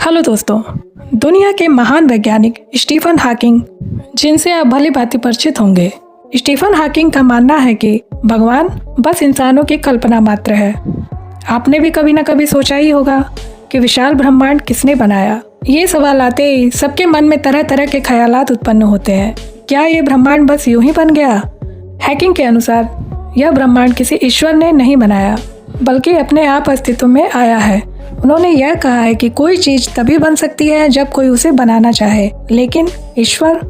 Hello दोस्तों, दुनिया के महान वैज्ञानिक स्टीफन हॉकिंग, जिनसे आप भली भांति परिचित होंगे। स्टीफन हॉकिंग का मानना है कि भगवान बस इंसानों की कल्पना मात्र है। आपने भी कभी न कभी सोचा ही होगा कि विशाल ब्रह्मांड किसने बनाया। ये सवाल आते ही सबके मन में तरह तरह के ख्यालात उत्पन्न होते हैं। क्या ये ब्रह्मांड बस यूं ही बन गया? हॉकिंग के अनुसार यह ब्रह्मांड किसी ईश्वर ने नहीं बनाया, बल्कि अपने आप अस्तित्व में आया है। उन्होंने यह कहा है कि कोई चीज तभी बन सकती है जब कोई उसे बनाना चाहे, लेकिन ईश्वर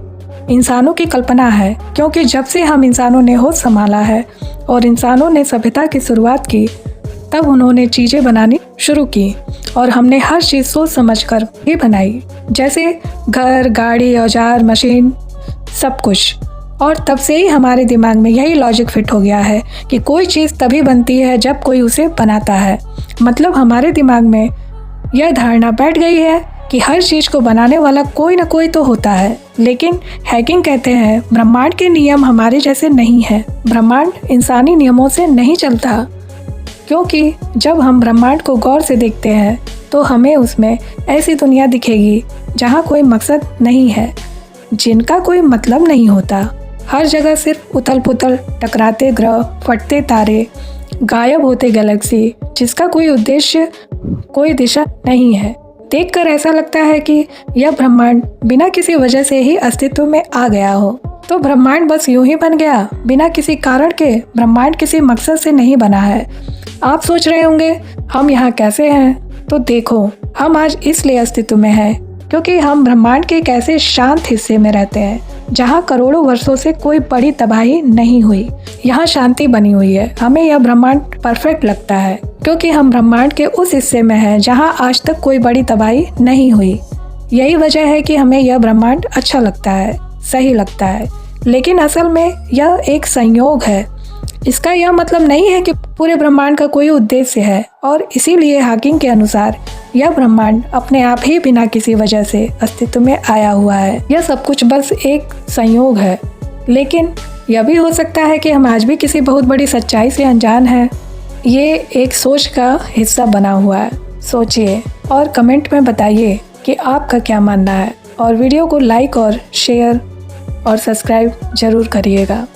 इंसानों की कल्पना है, क्योंकि जब से हम इंसानों ने होश संभाला है और इंसानों ने सभ्यता की शुरुआत की, तब उन्होंने चीजें बनानी शुरू की और हमने हर चीज सोच समझकर ही बनाई, जैसे घर, गाड़ी, औजार, मशीन, सब कुछ। और तब से ही हमारे दिमाग में यही लॉजिक फिट हो गया है कि कोई चीज़ तभी बनती है जब कोई उसे बनाता है। मतलब हमारे दिमाग में यह धारणा बैठ गई है कि हर चीज़ को बनाने वाला कोई ना कोई तो होता है। लेकिन हॉकिंग कहते हैं ब्रह्मांड के नियम हमारे जैसे नहीं है। ब्रह्मांड इंसानी नियमों से नहीं चलता, क्योंकि जब हम ब्रह्मांड को गौर से देखते हैं तो हमें उसमें ऐसी दुनिया दिखेगी जहाँ कोई मकसद नहीं है, जिनका कोई मतलब नहीं होता। हर जगह सिर्फ उथल पुथल, टकराते ग्रह, फटते तारे, गायब होते गैलेक्सी, जिसका कोई उद्देश्य, कोई दिशा नहीं है। देखकर ऐसा लगता है कि यह ब्रह्मांड बिना किसी वजह से ही अस्तित्व में आ गया हो। तो ब्रह्मांड बस यूं ही बन गया बिना किसी कारण के? ब्रह्मांड किसी मकसद से नहीं बना है। आप सोच रहे होंगे हम यहाँ कैसे हैं? तो देखो, हम आज इसलिए अस्तित्व में हैं क्योंकि हम ब्रह्मांड के एक ऐसे शांत हिस्से में रहते हैं जहाँ करोड़ों वर्षों से कोई बड़ी तबाही नहीं हुई। यहाँ शांति बनी हुई है। हमें यह ब्रह्मांड परफेक्ट लगता है क्योंकि हम ब्रह्मांड के उस हिस्से में हैं जहाँ आज तक कोई बड़ी तबाही नहीं हुई। यही वजह है कि हमें यह ब्रह्मांड अच्छा लगता है, सही लगता है। लेकिन असल में यह एक संयोग है। इसका यह मतलब नहीं है कि पूरे ब्रह्मांड का कोई उद्देश्य है, और इसीलिए हॉकिंग के अनुसार यह ब्रह्मांड अपने आप ही बिना किसी वजह से अस्तित्व में आया हुआ है। यह सब कुछ बस एक संयोग है। लेकिन यह भी हो सकता है कि हम आज भी किसी बहुत बड़ी सच्चाई से अनजान हैं। ये एक सोच का हिस्सा बना हुआ है। सोचिए और कमेंट में बताइए कि आपका क्या मानना है, और वीडियो को लाइक और शेयर और सब्सक्राइब जरूर करिएगा।